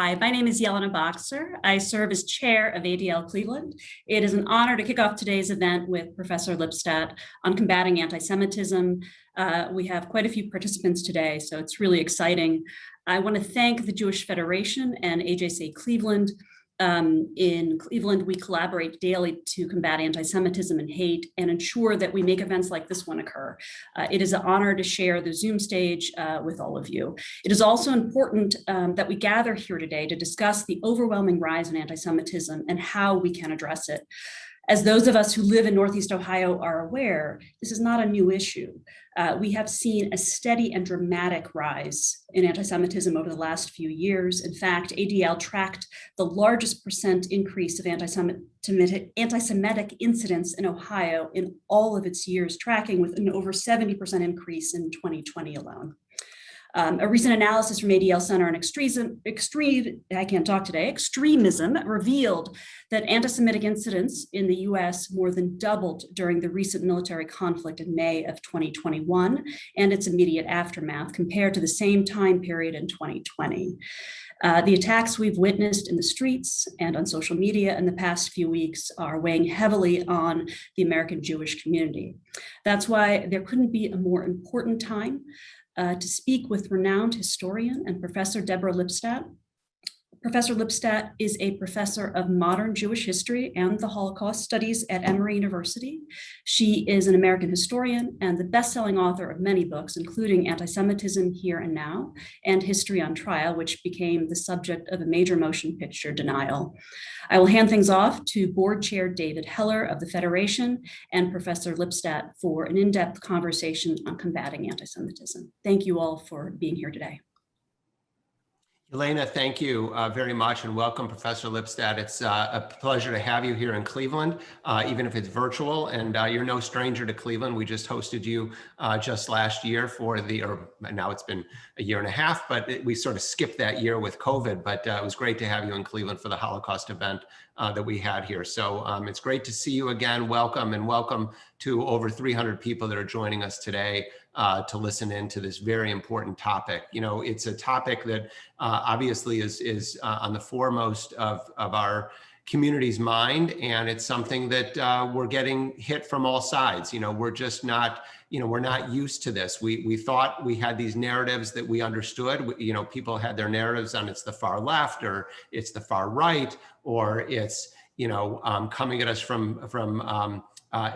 Hi, my name is Yelena Boxer. I serve as chair of ADL Cleveland. It is an honor to kick off today's event with Professor Lipstadt on combating anti-Semitism. We have quite a few participants today, so it's really exciting. I want to thank the Jewish Federation and AJC Cleveland. In Cleveland, we collaborate daily to combat anti-Semitism and hate and ensure that we make events like this one occur. It is an honor to share the Zoom stage with all of you. It is also important that we gather here today to discuss the overwhelming rise in anti-Semitism and how we can address it. As those of us who live in Northeast Ohio are aware, this is not a new issue. We have seen a steady and dramatic rise in anti-Semitism over the last few years. In fact, ADL tracked the largest percent increase of anti-Semitic incidents in Ohio in all of its years, tracking with an over 70% increase in 2020 alone. A recent analysis from ADL Center on Extremism revealed that anti-Semitic incidents in the US more than doubled during the recent military conflict in May of 2021 and its immediate aftermath compared to the same time period in 2020. The attacks we've witnessed in the streets and on social media in the past few weeks are weighing heavily on the American Jewish community. That's why there couldn't be a more important time to speak with renowned historian and Professor Deborah Lipstadt. Professor Lipstadt is a professor of modern Jewish history and the Holocaust studies at Emory University. She is an American historian and the best-selling author of many books, including Anti-Semitism Here and Now and History on Trial, which became the subject of a major motion picture, Denial. I will hand things off to board chair David Heller of the Federation and Professor Lipstadt for an in-depth conversation on combating anti-Semitism. Thank you all for being here today. Elena, thank you very much and welcome, Professor Lipstadt. It's a pleasure to have you here in Cleveland, even if it's virtual, and you're no stranger to Cleveland. We just hosted you just last year now it's been a year and a half, but we sort of skipped that year with COVID, but it was great to have you in Cleveland for the Holocaust event that we had here. So it's great to see you again. Welcome, and welcome to over 300 people that are joining us today to listen in to this very important topic. You know, it's a topic that obviously is on the foremost of our community's mind, and it's something that we're getting hit from all sides. You know, we're just not, we're not used to this. We thought we had these narratives that we understood. People had their narratives on it's the far left or it's the far right, or it's, coming at us from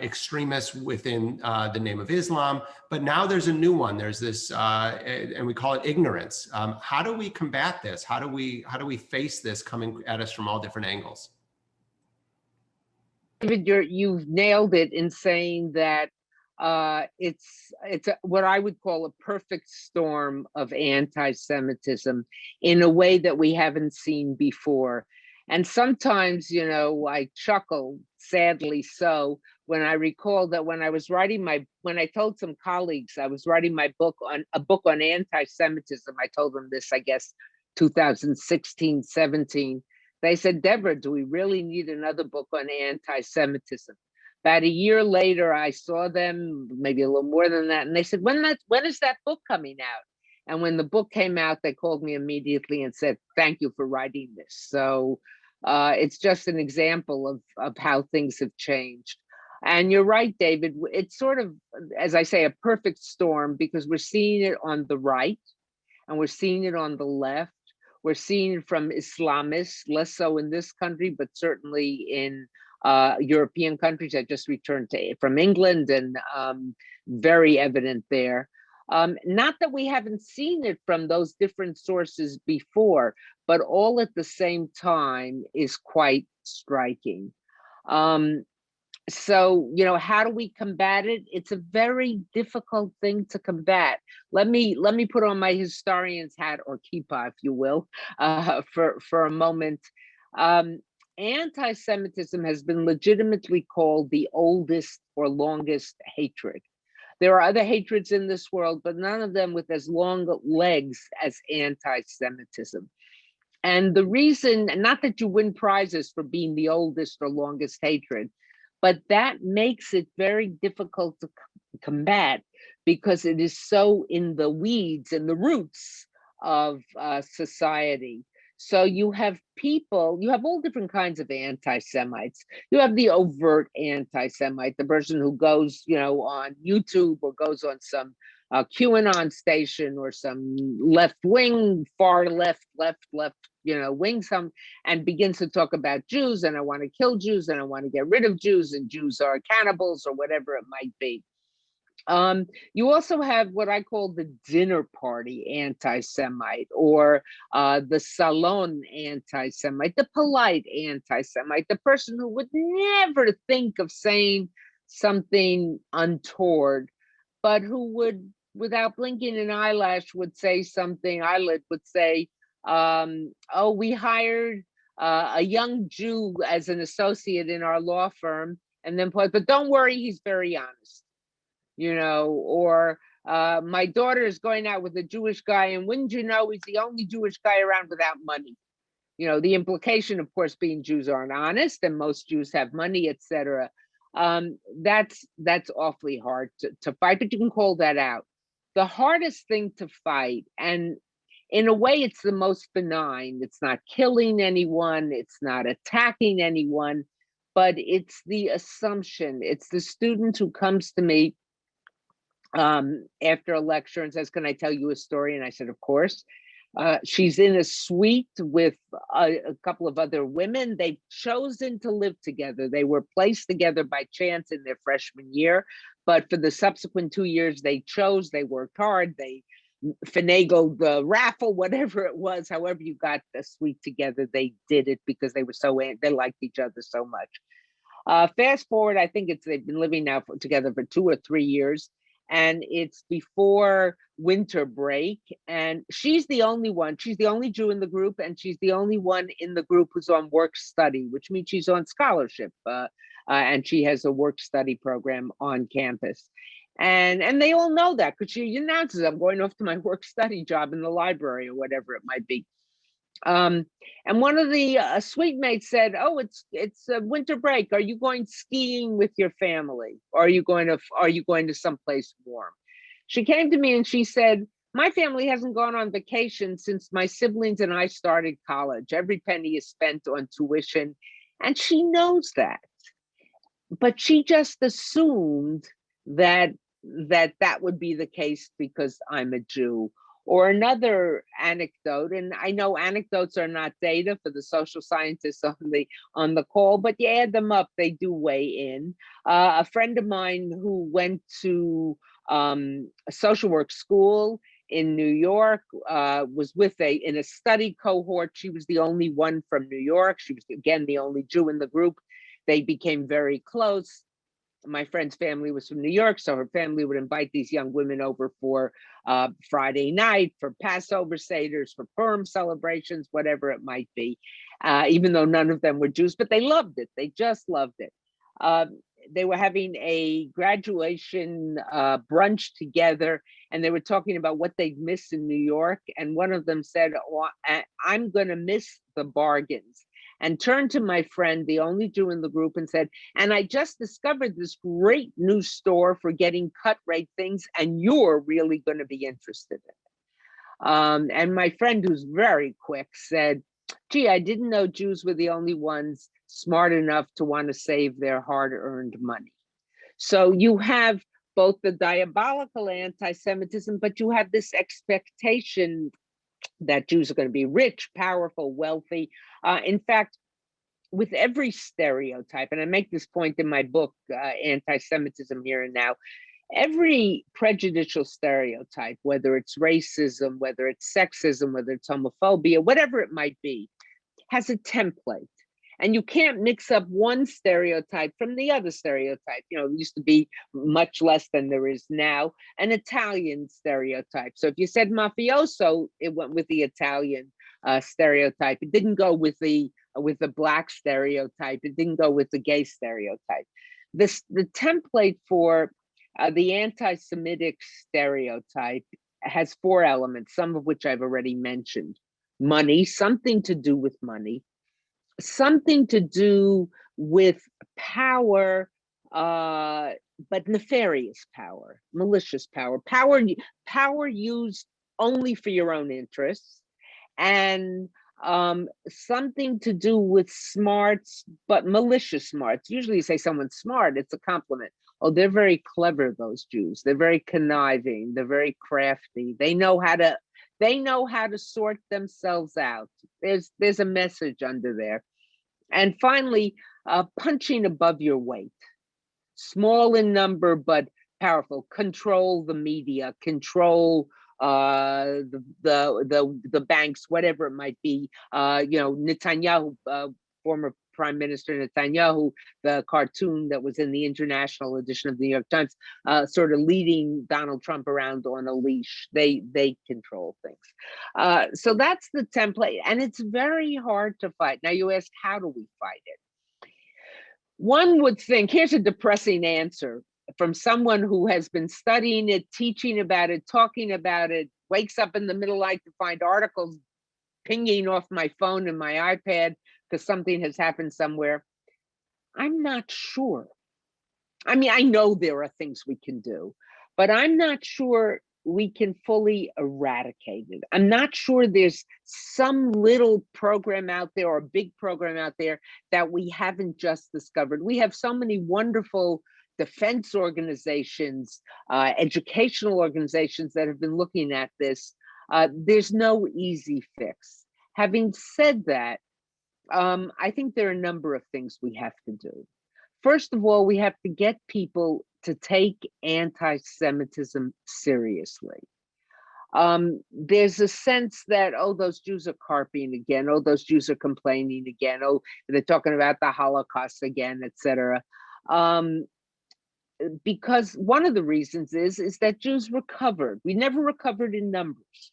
extremists within the name of Islam. But now there's a new one. There's this, and we call it ignorance. How do we combat this? How do we face this coming at us from all different angles? David, you've nailed it in saying that it's what I would call a perfect storm of anti-Semitism in a way that we haven't seen before. And sometimes, I chuckle, sadly so, when I recall that when I told some colleagues I was writing a book on anti-Semitism, I told them this, I guess, 2016, 17. They said, Deborah, do we really need another book on anti-Semitism? About a year later, I saw them, maybe a little more than that, and they said, when is that book coming out? And when the book came out, they called me immediately and said, thank you for writing this. So it's just an example of how things have changed. And you're right, David, it's sort of, as I say, a perfect storm, because we're seeing it on the right and we're seeing it on the left. We're seeing it from Islamists, less so in this country, but certainly in European countries. I just returned from England, and very evident there. Not that we haven't seen it from those different sources before, but all at the same time is quite striking. So, how do we combat it? It's a very difficult thing to combat. Let me put on my historian's hat, or kippah, if you will, for a moment. Anti-Semitism has been legitimately called the oldest or longest hatred. There are other hatreds in this world, but none of them with as long legs as anti-Semitism. And the reason, not that you win prizes for being the oldest or longest hatred, but that makes it very difficult to combat, because it is so in the weeds and the roots of society. So you have people, you have all different kinds of anti-Semites. You have the overt anti-Semite, the person who goes, on YouTube or goes on some QAnon station or some left wing, far left, wing, and begins to talk about Jews, and I want to kill Jews, and I want to get rid of Jews, and Jews are cannibals, or whatever it might be. You also have what I call the dinner party anti-Semite, or the salon anti-Semite, the polite anti-Semite, the person who would never think of saying something untoward, but who would, without blinking an eyelash, would say something, would say, oh, we hired a young Jew as an associate in our law firm, and then put, but don't worry, he's very honest. Or my daughter is going out with a Jewish guy, and wouldn't you know, he's the only Jewish guy around without money. The implication, of course, being Jews aren't honest, and most Jews have money, etc. That's awfully hard to fight, but you can call that out. The hardest thing to fight, and in a way, it's the most benign. It's not killing anyone, it's not attacking anyone, but it's the assumption. It's the student who comes to me after a lecture and says, can I tell you a story? And I said, of course. She's in a suite with a couple of other women. They've chosen to live together. They were placed together by chance in their freshman year, but for the subsequent 2 years, they worked hard, they finagled the raffle, whatever it was, however you got the suite together, they did it because they liked each other so much. Fast forward, I think they've been living now together for 2 or 3 years. And it's before winter break, and she's the only Jew in the group, and she's the only one in the group who's on work study, which means she's on scholarship, and she has a work study program on campus. And they all know that because she announces, I'm going off to my work study job in the library or whatever it might be. And one of the suite mates said, oh, it's a winter break. Are you going skiing with your family? Or are you going to someplace warm? She came to me and she said, my family hasn't gone on vacation since my siblings and I started college. Every penny is spent on tuition. And she knows that. But she just assumed that would be the case because I'm a Jew. Or another anecdote, and I know anecdotes are not data for the social scientists on the call, but you add them up, they do weigh in. A friend of mine who went to a social work school in New York was in a study cohort. She was the only one from New York. She was, again, the only Jew in the group. They became very close. My friend's family was from New York, so her family would invite these young women over for Friday night, for Passover seders, for Purim celebrations, whatever it might be, even though none of them were Jews, but they loved it. They just loved it. They were having a graduation brunch together, and they were talking about what they'd miss in New York. And one of them said, oh, I'm going to miss the bargains. And turned to my friend, the only Jew in the group, and said, and I just discovered this great new store for getting cut rate things, and you're really going to be interested in it. And my friend, who's very quick, said, gee, I didn't know Jews were the only ones smart enough to want to save their hard-earned money. So you have both the diabolical anti-Semitism, but you have this expectation that Jews are going to be rich, powerful, wealthy. In fact, with every stereotype, and I make this point in my book, Anti-Semitism Here and Now, every prejudicial stereotype, whether it's racism, whether it's sexism, whether it's homophobia, whatever it might be, has a template. And you can't mix up one stereotype from the other stereotype. It used to be much less than there is now, an Italian stereotype. So if you said mafioso, it went with the Italian stereotype. It didn't go with the Black stereotype. It didn't go with the gay stereotype. The template for the anti-Semitic stereotype has 4 elements, some of which I've already mentioned. Money, something to do with money. Something to do with power, but nefarious power, malicious power, power used only for your own interests, and something to do with smarts, but malicious smarts. Usually you say someone's smart, it's a compliment. Oh, they're very clever, those Jews. They're very conniving, they're very crafty. They know how to sort themselves out. There's a message under there. And finally, punching above your weight. Small in number, but powerful. Control the media, control the banks, whatever it might be. Netanyahu, former Prime Minister Netanyahu, the cartoon that was in the international edition of the New York Times, sort of leading Donald Trump around on a leash. They control things. So that's the template, and it's very hard to fight. Now you ask, how do we fight it? One would think, here's a depressing answer from someone who has been studying it, teaching about it, talking about it, wakes up in the middle of the night to find articles pinging off my phone and my iPad because something has happened somewhere. I'm not sure. I mean, I know there are things we can do, but I'm not sure we can fully eradicate it. I'm not sure there's some little program out there or a big program out there that we haven't just discovered. We have so many wonderful defense organizations, educational organizations that have been looking at this. There's no easy fix. Having said that, I think there are a number of things we have to do. First of all, we have to get people to take anti-Semitism seriously. There's a sense that, oh, those Jews are carping again. Oh, those Jews are complaining again. Oh, they're talking about the Holocaust again, etc. Because one of the reasons is that Jews recovered. We never recovered in numbers.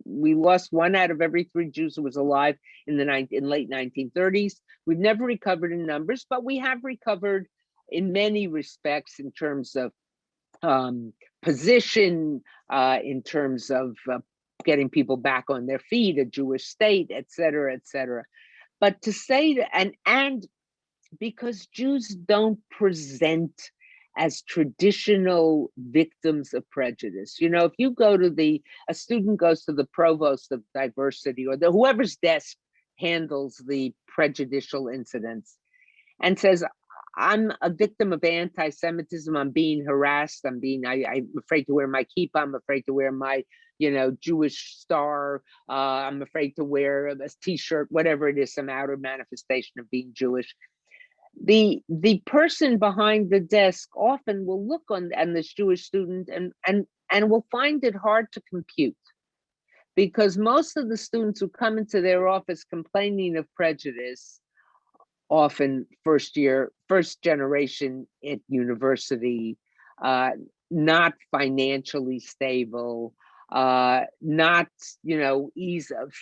We lost 1 out of every 3 Jews who was alive in the late 1930s. We've never recovered in numbers, but we have recovered in many respects in terms of position, in terms of getting people back on their feet, a Jewish state, et cetera, et cetera. But to say that, and because Jews don't present as traditional victims of prejudice. You know, if you go to a student goes to the provost of diversity or whoever's desk handles the prejudicial incidents and says, I'm a victim of anti-Semitism, I'm being harassed, I'm afraid to wear my kippah, I'm afraid to wear my, Jewish star, I'm afraid to wear a t-shirt, whatever it is, some outer manifestation of being Jewish. The person behind the desk often will look on this Jewish student and will find it hard to compute, because most of the students who come into their office complaining of prejudice, often first generation at university, not financially stable, not ease of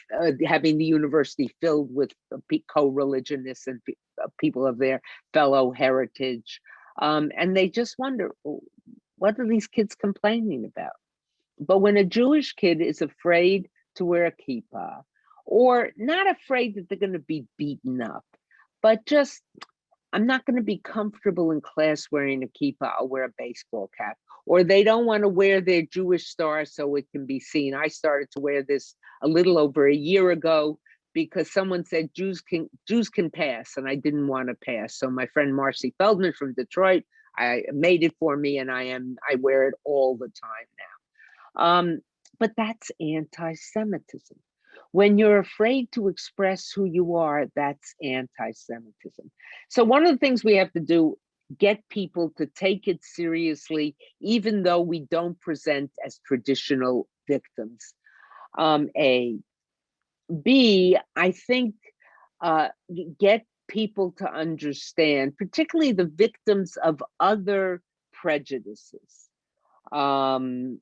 having the university filled with co-religionists and people of their fellow heritage, and they just wonder, what are these kids complaining about? But when a Jewish kid is afraid to wear a kippah, or not afraid that they're going to be beaten up, but just, I'm not going to be comfortable in class wearing a kippah, I'll wear a baseball cap. Or they don't want to wear their Jewish star so it can be seen. I started to wear this a little over a year ago because someone said Jews can pass, and I didn't want to pass. So my friend Marcy Feldman from Detroit, I made it for me, and I wear it all the time now. But that's anti-Semitism. When you're afraid to express who you are, that's anti-Semitism. So one of the things we have to do, get people to take it seriously, even though we don't present as traditional victims. A. B, I think get people to understand, particularly the victims of other prejudices, to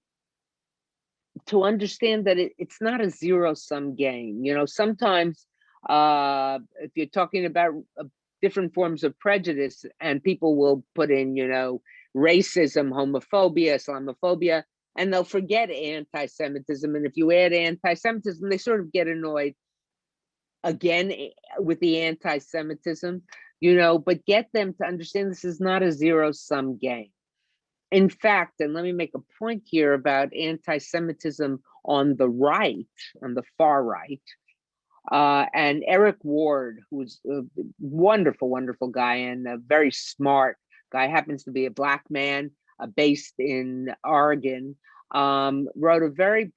understand that it's not a zero-sum game. Sometimes if you're talking about different forms of prejudice, and people will put in, racism, homophobia, Islamophobia, and they'll forget anti-Semitism. And if you add anti-Semitism, they sort of get annoyed again with the anti-Semitism, but get them to understand this is not a zero-sum game. In fact, and let me make a point here about anti-Semitism on the right, on the far right, And Eric Ward, who's a wonderful, wonderful guy and a very smart guy, happens to be a Black man based in Oregon, wrote a very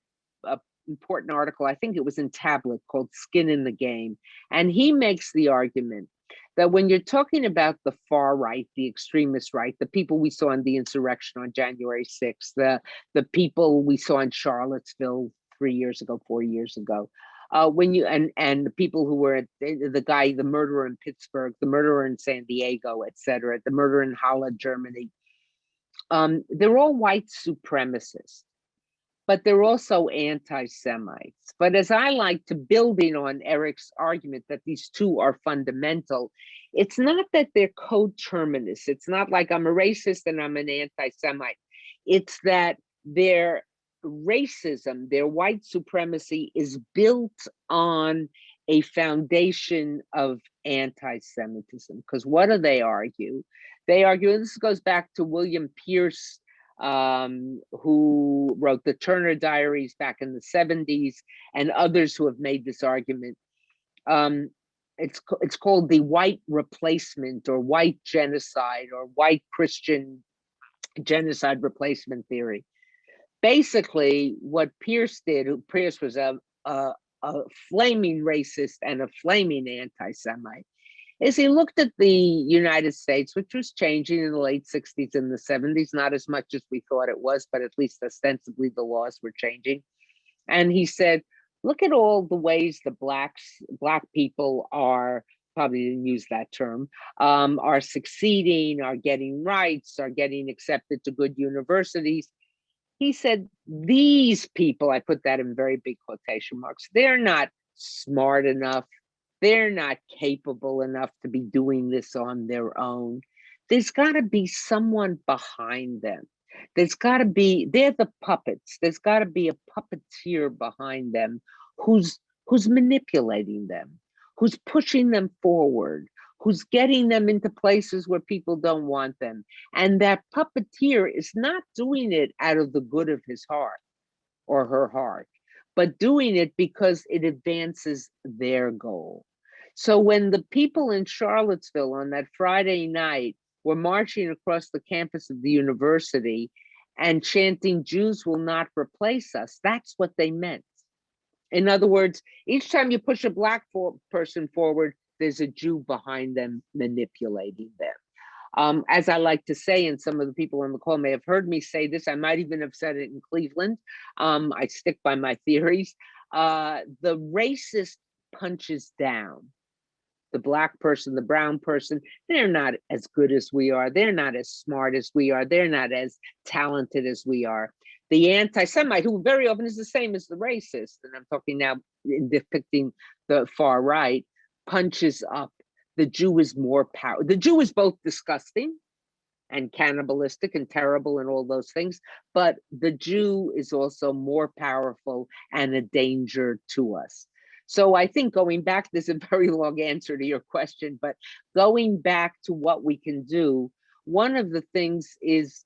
important article, I think it was in Tablet, called Skin in the Game. And he makes the argument that when you're talking about the far right, the extremist right, the people we saw in the insurrection on January 6th, the people we saw in Charlottesville 3 years ago, 4 years ago, when you and the people who were the murderer in Pittsburgh, the murderer in San Diego, etc., the murderer in Halle, Germany, they're all white supremacists, but they're also anti-Semites. But as I like to, building on Eric's argument that these two are fundamental, it's not that they're coterminous. It's not like I'm a racist and I'm an anti-Semite. It's that their racism, their white supremacy is built on a foundation of anti-Semitism. Because what do they argue? They argue, and this goes back to William Pierce, who wrote the Turner Diaries back in the 70s, and others who have made this argument. It's called the white replacement or white genocide or white Christian genocide replacement theory. Basically, what Pierce did, Pierce was a flaming racist and a flaming anti-Semite, is he looked at the United States, which was changing in the late 60s and the 70s, not as much as we thought it was, but at least ostensibly the laws were changing. And he said, look at all the ways the Black people are, probably didn't use that term, are succeeding, are getting rights, are getting accepted to good universities. He said, these people, I put that in very big quotation marks, they're not smart enough. They're not capable enough to be doing this on their own. There's got to be someone behind them. There's got to be, they're the puppets. There's got to be a puppeteer behind them who's manipulating them, who's pushing them forward, who's getting them into places where people don't want them. And that puppeteer is not doing it out of the good of his heart or her heart, but doing it because it advances their goal. So when the people in Charlottesville on that Friday night were marching across the campus of the university and chanting, "Jews will not replace us," that's what they meant. In other words, each time you push a Black person forward, there's a Jew behind them manipulating them. As I like to say, and some of the people on the call may have heard me say this, I might even have said it in Cleveland. I stick by my theories. The racist punches down. The Black person, the brown person, they're not as good as we are. They're not as smart as we are. They're not as talented as we are. The anti-Semite, who very often is the same as the racist, and I'm talking now in depicting the far right, punches up. The Jew is more powerful. The Jew is both disgusting and cannibalistic and terrible and all those things, but the Jew is also more powerful and a danger to us. So I think going back, there's a very long answer to your question, but going back to what we can do, one of the things is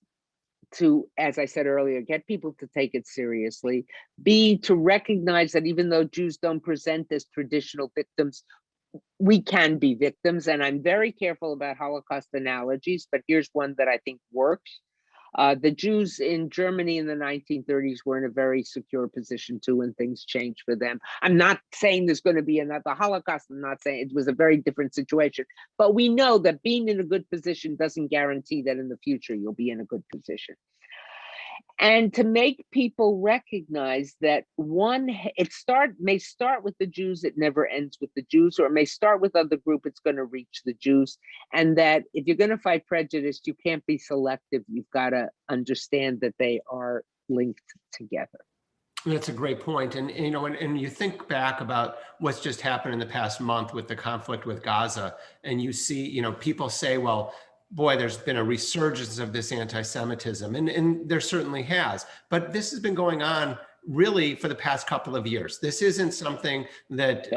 to, as I said earlier, get people to take it seriously, to recognize that even though Jews don't present as traditional victims, we can be victims. And I'm very careful about Holocaust analogies, but here's one that I think works. The Jews in Germany in the 1930s were in a very secure position too, and things changed for them. I'm not saying there's going to be another Holocaust. I'm not saying it was a very different situation, but we know that being in a good position doesn't guarantee that in the future you'll be in a good position. And to make people recognize that it may start with the Jews, it never ends with the Jews, or it may start with other group, it's going to reach the Jews. And that if you're going to fight prejudice, you can't be selective. You've got to understand that they are linked together. That's a great point. And you know, and you think back about what's just happened in the past month with the conflict with Gaza, and you see, you know, people say, well, boy, there's been a resurgence of this anti-Semitism, and there certainly has. But this has been going on really for the past couple of years. This isn't something that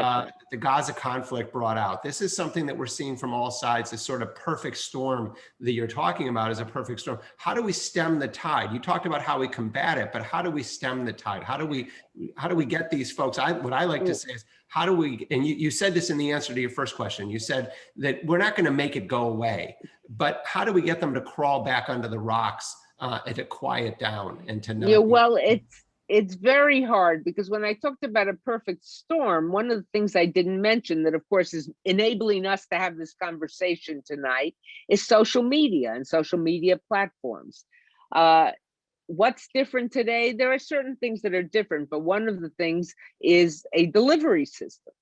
the Gaza conflict brought out. This is something that we're seeing from all sides. This sort of perfect storm that you're talking about is a perfect storm. How do we stem the tide? You talked about how we combat it, but how do we stem the tide? How do we get these folks? What I like to say is, how do we, and you said this in the answer to your first question, you said that we're not going to make it go away, but how do we get them to crawl back under the rocks and to quiet down and to not? Yeah, well, it's very hard, because when I talked about a perfect storm, one of the things I didn't mention that, of course, is enabling us to have this conversation tonight is social media and social media platforms. What's different today? There are certain things that are different, but one of the things is a delivery system.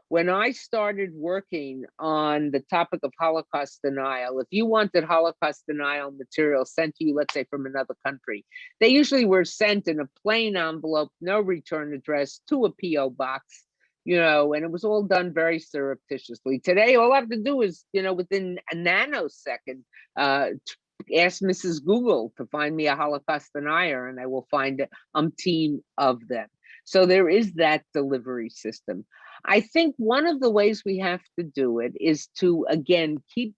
When I started working on the topic of Holocaust denial, if you wanted Holocaust denial material sent to you, let's say from another country, they usually were sent in a plain envelope, no return address, to a PO box, and it was all done very surreptitiously. Today, all I have to do is, within a nanosecond, ask Mrs. Google to find me a Holocaust denier, and I will find a team of them. So there is that delivery system. I think one of the ways we have to do it is to, again, keep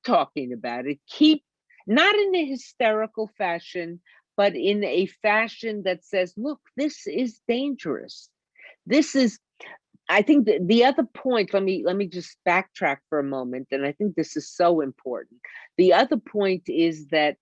talking about it, keep, not in a hysterical fashion, but in a fashion that says, look, this is dangerous. This is, I think the other point, let me just backtrack for a moment, and I think this is so important. The other point is that,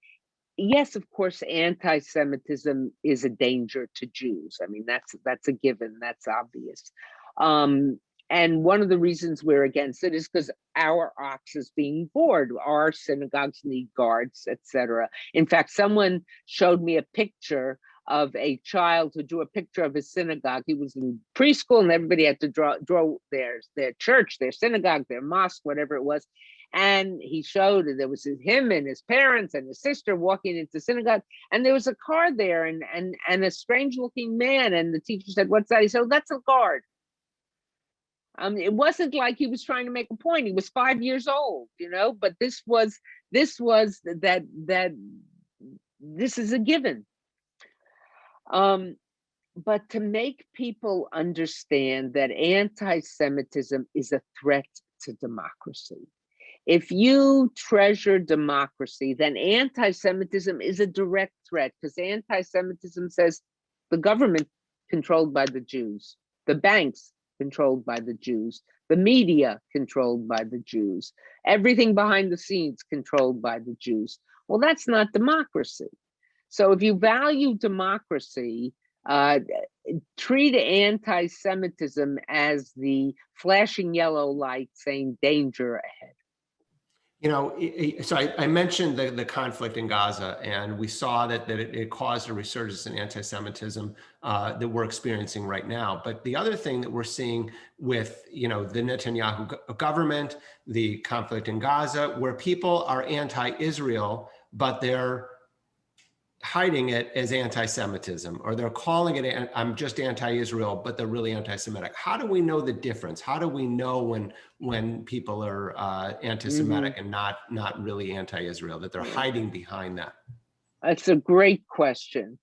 yes, of course, anti-Semitism is a danger to Jews. I mean, that's a given, that's obvious. And one of the reasons we're against it is because our ox is being bored. Our synagogues need guards, etc. In fact, someone showed me a picture of a child who drew a picture of his synagogue. He was in preschool, and everybody had to draw their church, their synagogue, their mosque, whatever it was. And he showed that there was him and his parents and his sister walking into synagogue, and there was a car there and a strange looking man. And the teacher said, "What's that?" He said, "Oh, that's a guard." It wasn't like he was trying to make a point. He was 5 years old, but this is a given. But to make people understand that anti-Semitism is a threat to democracy. If you treasure democracy, then anti-Semitism is a direct threat, because anti-Semitism says the government controlled by the Jews, the banks controlled by the Jews, the media controlled by the Jews, everything behind the scenes controlled by the Jews. Well, that's not democracy. So if you value democracy, treat anti-Semitism as the flashing yellow light saying danger ahead. So I mentioned the conflict in Gaza, and we saw that it caused a resurgence in anti-Semitism that we're experiencing right now. But the other thing that we're seeing with, the Netanyahu government, the conflict in Gaza, where people are anti-Israel, but they're hiding it as anti-Semitism, or they're calling it, I'm just anti-Israel, but they're really anti-Semitic. How do we know the difference? How do we know when people are anti-Semitic and not really anti-Israel, that they're hiding behind that? That's a great question.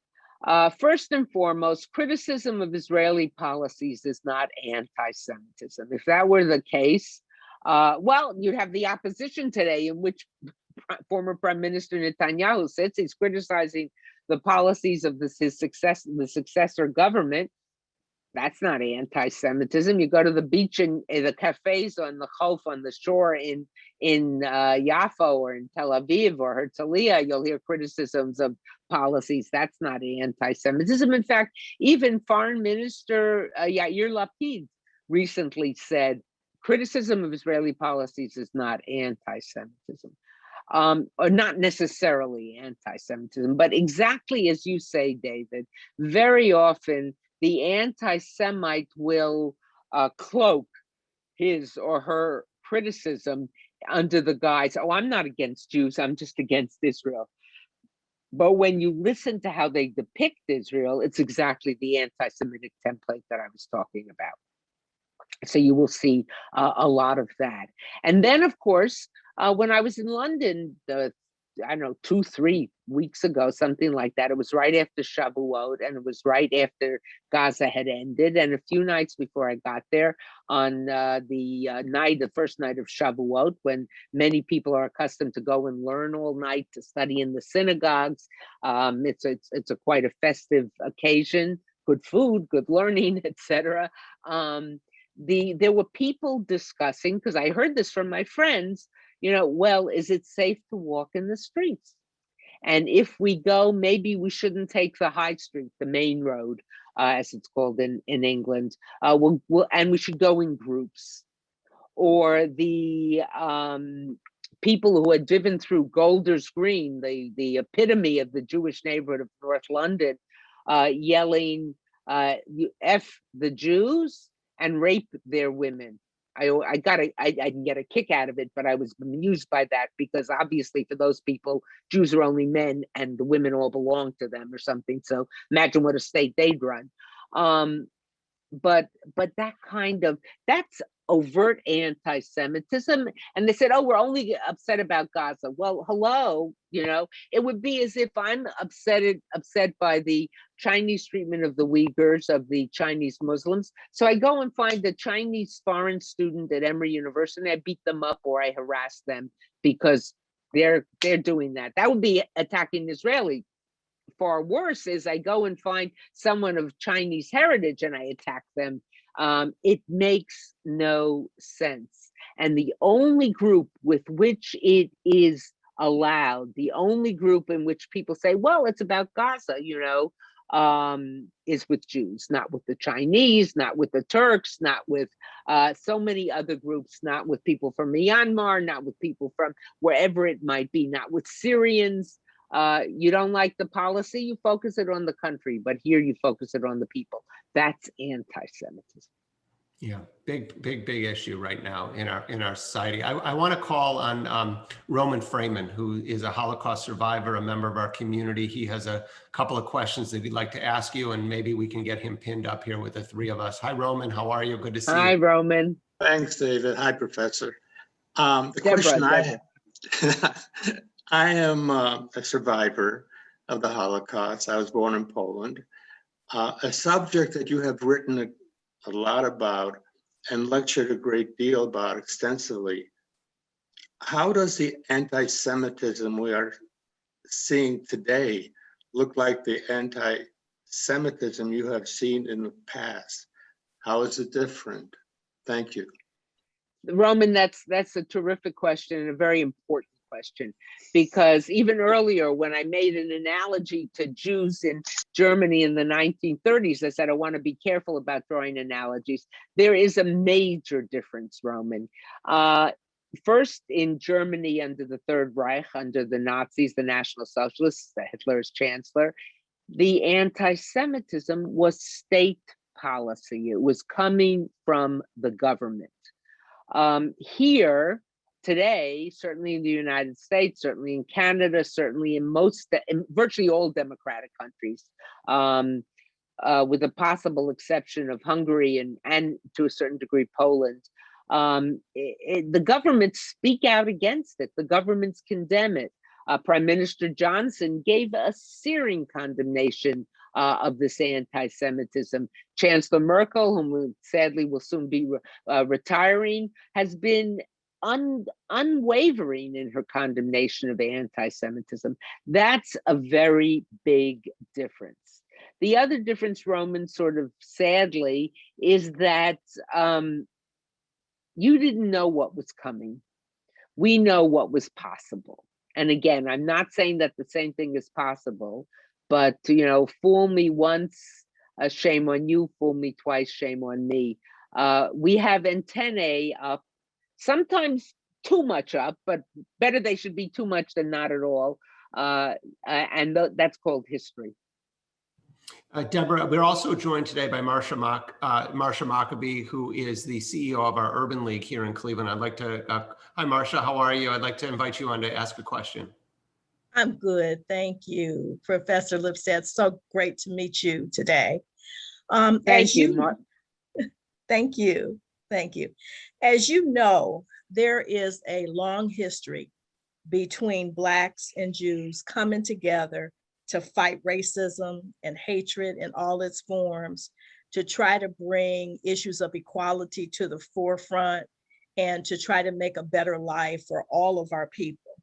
First and foremost, criticism of Israeli policies is not anti-Semitism. If that were the case, well, you'd have the opposition today, in which former Prime Minister Netanyahu sits. He's criticizing the policies of the successor government. That's not anti-Semitism. You go to the beach and the cafes on the Chof, on the shore in Yafo or in Tel Aviv or Herzliya, you'll hear criticisms of policies. That's not anti-Semitism. In fact, even Foreign Minister Yair Lapid recently said criticism of Israeli policies is not anti-Semitism. Or not necessarily anti-Semitism, but exactly as you say, David, very often the anti-Semite will cloak his or her criticism under the guise, oh, I'm not against Jews, I'm just against Israel. But when you listen to how they depict Israel, it's exactly the anti-Semitic template that I was talking about. So you will see a lot of that. And then, of course, when I was in London I don't know, 2-3 weeks ago, something like that. It was right after Shavuot, and it was right after Gaza had ended. And a few nights before I got there, on the first night of Shavuot, when many people are accustomed to go and learn all night, to study in the synagogues. It's a quite a festive occasion. Good food, good learning, etc. There were people discussing, because I heard this from my friends, well, is it safe to walk in the streets? And if we go, maybe we shouldn't take the high street, the main road, as it's called in England. And we should go in groups. Or the people who had driven through Golders Green, the epitome of the Jewish neighborhood of North London, yelling, F the Jews and rape their women. I didn't get a kick out of it, but I was amused by that, because obviously for those people, Jews are only men and the women all belong to them or something. So imagine what a state they'd run. But that's overt anti-Semitism. And they said, oh, we're only upset about Gaza. Well, hello, it would be as if I'm upset by the Chinese treatment of the Uyghurs, of the Chinese Muslims. So I go and find a Chinese foreign student at Emory University, and I beat them up or I harass them because they're doing that. That would be attacking Israeli. Far worse is I go and find someone of Chinese heritage and I attack them. It makes no sense. And the only group with which it is allowed, the only group in which people say, well, it's about Gaza, is with Jews, not with the Chinese, not with the Turks, not with so many other groups, not with people from Myanmar, not with people from wherever it might be, not with Syrians. You don't like the policy, you focus it on the country, but here you focus it on the people. That's anti-Semitism. Yeah, big issue right now in our society. I want to call on Roman Freeman, who is a Holocaust survivor, a member of our community. He has a couple of questions that he'd like to ask you, and maybe we can get him pinned up here with the three of us. Hi, Roman. How are you? Good to see you. Hi, Roman. Thanks, David. Hi, Professor. Deborah. I am a survivor of the Holocaust. I was born in Poland. A subject that you have written a lot about and lectured a great deal about extensively. How does the anti-Semitism we are seeing today look like the anti-Semitism you have seen in the past? How is it different? Thank you. Roman, that's a terrific question and a very important question, because even earlier when I made an analogy to Jews in Germany in the 1930s, I said I want to be careful about drawing analogies. There is a major difference, Roman. First, in Germany under the Third Reich, under the Nazis, the National Socialists, Hitler as chancellor, the anti-Semitism was state policy. It was coming from the government. Here, today, certainly in the United States, certainly in Canada, certainly in virtually all democratic countries, with a possible exception of Hungary and to a certain degree Poland, the governments speak out against it. The governments condemn it. Prime Minister Johnson gave a searing condemnation of this anti-Semitism. Chancellor Merkel, whom sadly will soon be retiring, has been unwavering in her condemnation of anti-Semitism. That's a very big difference. The other difference, Roman, sort of sadly, is that you didn't know what was coming. We know what was possible. And again, I'm not saying that the same thing is possible, but fool me once, shame on you, fool me twice, shame on me. We have antennae up, sometimes too much up, but better they should be too much than not at all. And that's called history. Deborah, we're also joined today by Marcia Maccabee, who is the CEO of our Urban League here in Cleveland. I'd like to, hi Marcia, how are you? I'd like to invite you on to ask a question. I'm good, thank you, Professor Lipstadt. So great to meet you today. Thank you, Mark. Thank you. As you know, there is a long history between Blacks and Jews coming together to fight racism and hatred in all its forms, to try to bring issues of equality to the forefront, and to try to make a better life for all of our people.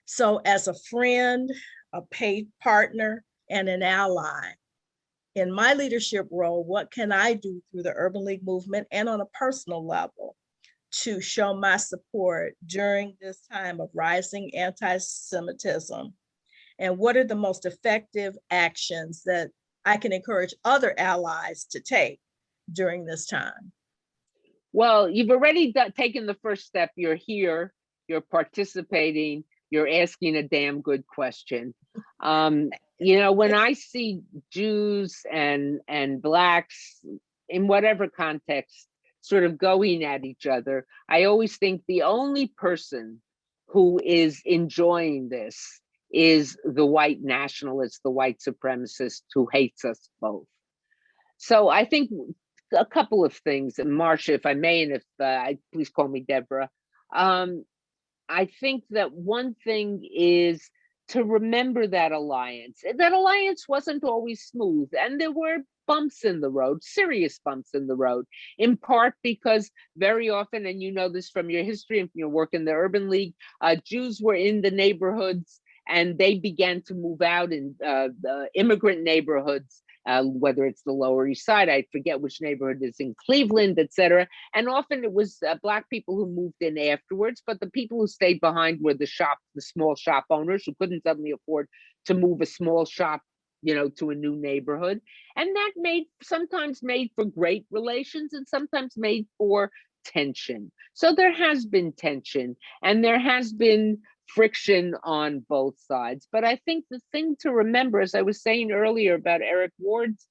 So as a friend, a paid partner, and an ally, in my leadership role, what can I do through the Urban League movement and on a personal level to show my support during this time of rising anti-Semitism? And what are the most effective actions that I can encourage other allies to take during this time? Well, you've already taken the first step. You're here, you're participating, you're asking a damn good question. You know, when I see Jews and Blacks in whatever context sort of going at each other, I always think the only person who is enjoying this is the white nationalist, the white supremacist who hates us both. So I think a couple of things, and Marcia, if I may, and if please call me Deborah. I think that one thing is to remember that alliance. That alliance wasn't always smooth, and there were bumps in the road, serious bumps in the road, in part because very often, and you know this from your history and from your work in the Urban League, Jews were in the neighborhoods and they began to move out in the immigrant neighborhoods, whether it's the Lower East Side, I forget which neighborhood is in Cleveland, et cetera. And often it was Black people who moved in afterwards, but the people who stayed behind were the small shop owners who couldn't suddenly afford to move a small shop, you know, to a new neighborhood. And that sometimes made for great relations and sometimes made for tension. So there has been tension and there has been friction on both sides. But I think the thing to remember, as I was saying earlier about Eric Ward's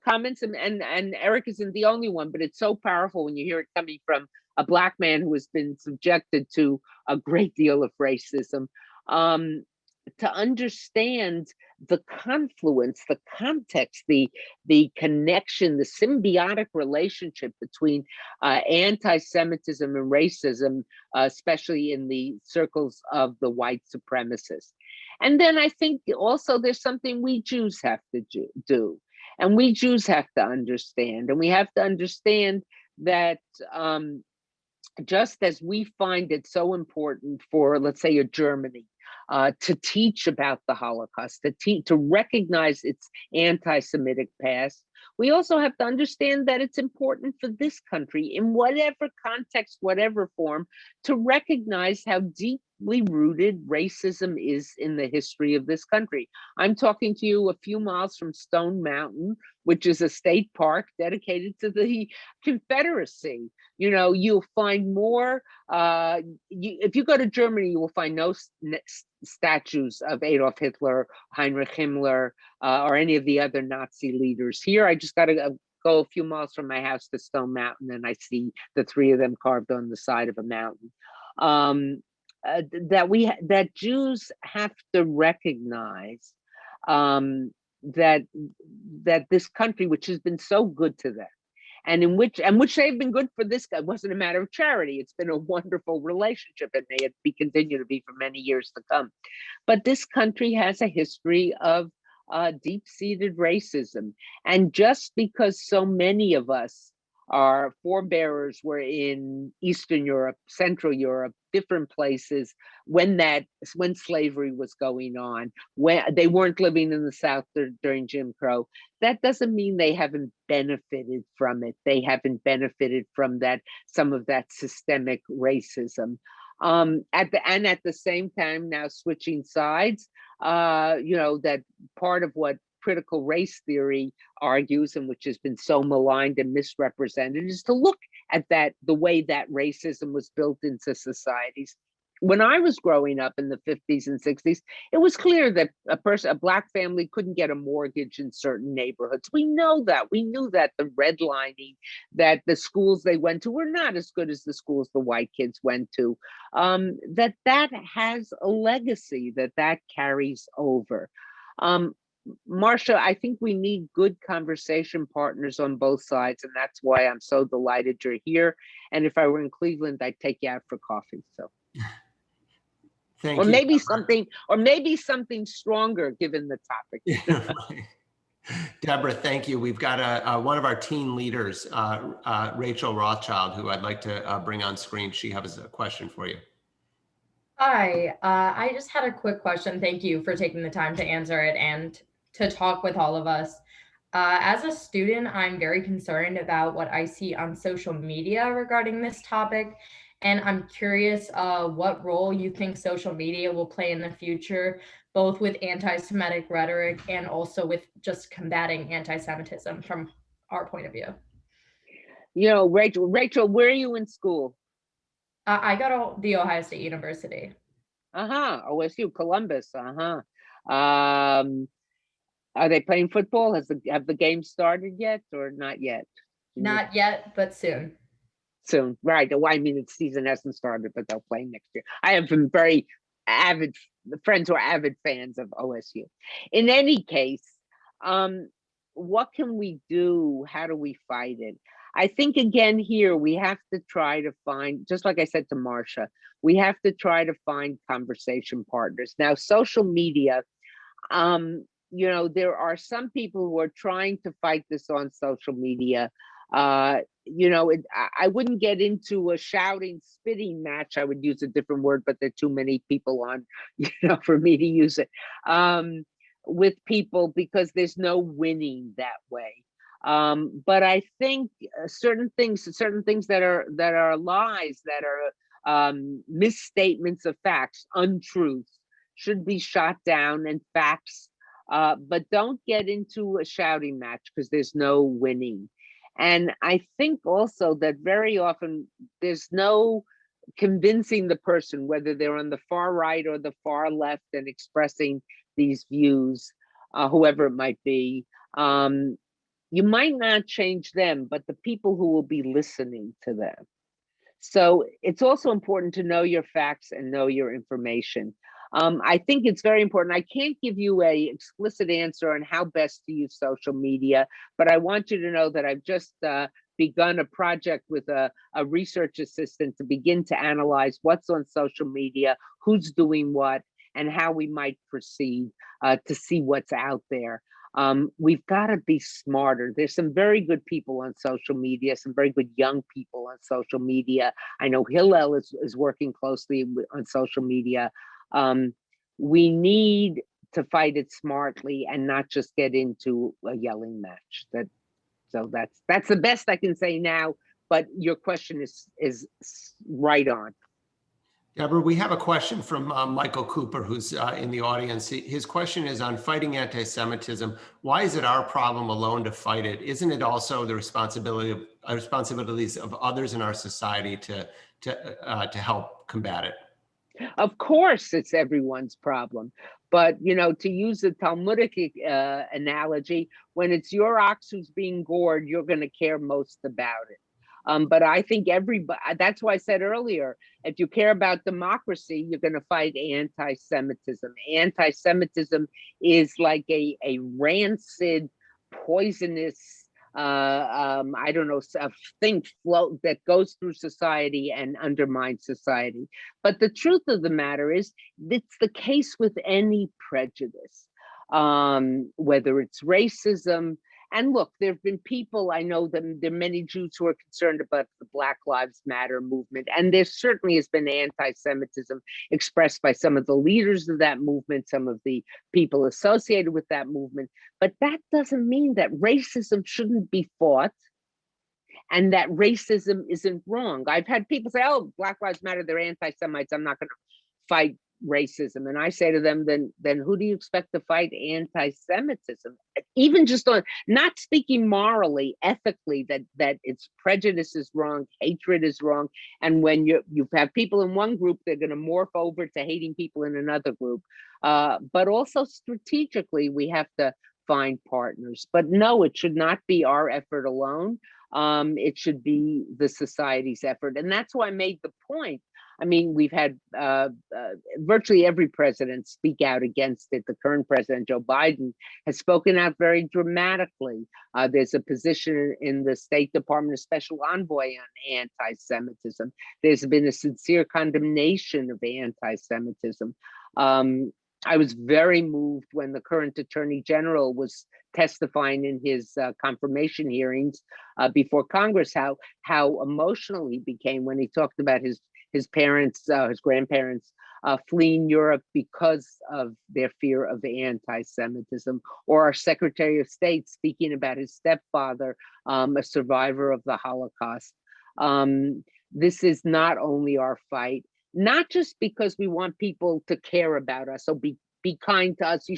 comments, and Eric isn't the only one, but it's so powerful when you hear it coming from a Black man who has been subjected to a great deal of racism, to understand the confluence, the context, the connection, the symbiotic relationship between anti-Semitism and racism, especially in the circles of the white supremacists. And then I think also there's something we Jews have to do, and we Jews have to understand, and we have to understand that just as we find it so important for, let's say, a Germany, to teach about the Holocaust, to recognize its anti-Semitic past, we also have to understand that it's important for this country, in whatever context, whatever form, to recognize how deeply rooted racism is in the history of this country. I'm talking to you a few miles from Stone Mountain, which is a state park dedicated to the Confederacy. You know, you'll find more, if you go to Germany, you will find no statues of Adolf Hitler, Heinrich Himmler, or any of the other Nazi leaders. Here, I just got to go a few miles from my house to Stone Mountain, and I see the three of them carved on the side of a mountain. That Jews have to recognize that this country, which has been so good to them, and in which they've been good for this guy, wasn't a matter of charity. It's been a wonderful relationship, and may it continue to be for many years to come. But this country has a history of deep-seated racism, and just because so many of us, our forebearers, were in Eastern Europe, Central Europe, different places when slavery was going on, when they weren't living in the South during Jim Crow, that doesn't mean they haven't benefited from it. They haven't benefited from some of that systemic racism. At the same time, now switching sides, you know, that part of what critical race theory argues, and which has been so maligned and misrepresented, is to look at the way that racism was built into societies. When I was growing up in the 50s and 60s, it was clear that a Black family couldn't get a mortgage in certain neighborhoods. We know that. We knew that the redlining, that the schools they went to were not as good as the schools the white kids went to, that has a legacy, that carries over. Marcia, I think we need good conversation partners on both sides, and that's why I'm so delighted you're here. And if I were in Cleveland, I'd take you out for coffee. So, Thank Or you. maybe something stronger given the topic. Yeah, right. Deborah, thank you. We've got one of our teen leaders, Rachel Rothschild, who I'd like to bring on screen. She has a question for you. Hi, I just had a quick question. Thank you for taking the time to answer it and to talk with all of us. As a student, I'm very concerned about what I see on social media regarding this topic. And I'm curious what role you think social media will play in the future, both with anti-Semitic rhetoric and also with just combating anti-Semitism from our point of view. You know, Rachel, where are you in school? I go to the Ohio State University. OSU, Columbus. Are they playing football? Have the game started yet or not yet? Not yet, but soon. Soon, right? Well, I mean, the season hasn't started, but they'll play next year. I have some very avid friends who are avid fans of OSU. In any case, what can we do? How do we fight it? I think again here we have to try to find, just like I said to Marcia, we have to try to find conversation partners. Now, social media, you know, there are some people who are trying to fight this on social media. You know, I wouldn't get into a shouting, spitting match. I would use a different word, but there are too many people on, you know, for me to use it with people, because there's no winning that way. But I think certain things that are lies, that are misstatements of facts, untruths, should be shot down, and facts. But don't get into a shouting match, because there's no winning. And I think also that very often there's no convincing the person, whether they're on the far right or the far left, and expressing these views, whoever it might be. You might not change them, but the people who will be listening to them. So it's also important to know your facts and know your information. I think it's very important. I can't give you a explicit answer on how best to use social media, but I want you to know that I've just begun a project with a research assistant to begin to analyze what's on social media, who's doing what, and how we might proceed to see what's out there. We've got to be smarter. There's some very good people on social media, some very good young people on social media. I know Hillel is working closely on social media. We need to fight it smartly and not just get into a yelling match. So that's the best I can say now, but your question is right on. Deborah, we have a question from Michael Cooper, who's in the audience. His question is on fighting anti-Semitism. Why is it our problem alone to fight it? Isn't it also the responsibilities of others in our society to help combat it? Of course, it's everyone's problem. But, you know, to use a Talmudic analogy, when it's your ox who's being gored, you're going to care most about it. But I think everybody, that's why I said earlier, if you care about democracy, you're going to fight anti-Semitism. Anti-Semitism is like a rancid, poisonous, I don't know, a thing float that goes through society and undermines society. But the truth of the matter is, it's the case with any prejudice, whether it's racism. And look, there have been people, I know that there are many Jews who are concerned about the Black Lives Matter movement. And there certainly has been anti-Semitism expressed by some of the leaders of that movement, some of the people associated with that movement. But that doesn't mean that racism shouldn't be fought and that racism isn't wrong. I've had people say, oh, Black Lives Matter, they're anti-Semites, I'm not going to fight racism. And I say to them, then who do you expect to fight anti-Semitism? Even just on, not speaking morally, ethically, that it's prejudice is wrong, hatred is wrong. And when you have people in one group, they're going to morph over to hating people in another group. But also strategically, we have to find partners. But no, it should not be our effort alone. It should be the society's effort. And that's why I made the point I mean, we've had virtually every president speak out against it. The current president, Joe Biden, has spoken out very dramatically. There's a position in the State Department, a special envoy on anti-Semitism. There's been a sincere condemnation of anti-Semitism. I was very moved when the current Attorney General was testifying in his confirmation hearings before Congress, how emotional he became when he talked about his parents, his grandparents fleeing Europe because of their fear of anti-Semitism, or our Secretary of State speaking about his stepfather, a survivor of the Holocaust. This is not only our fight, not just because we want people to care about us or be kind to us. You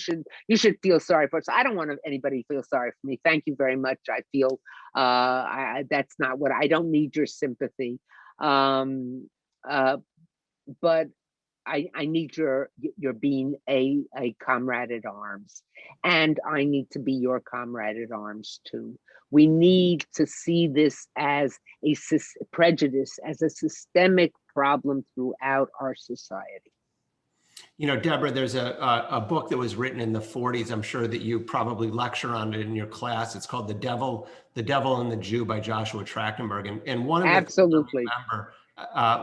should feel sorry for us. I don't want anybody to feel sorry for me. Thank you very much. I feel that's not what I don't need your sympathy. But I need your being a comrade at arms, and I need to be your comrade at arms too. We need to see this as a prejudice, as a systemic problem throughout our society. You know, Deborah, there's a book that was written in the 40s. I'm sure that you probably lecture on it in your class. It's called The Devil and the Jew by Joshua Trachtenberg. And one of the Absolutely.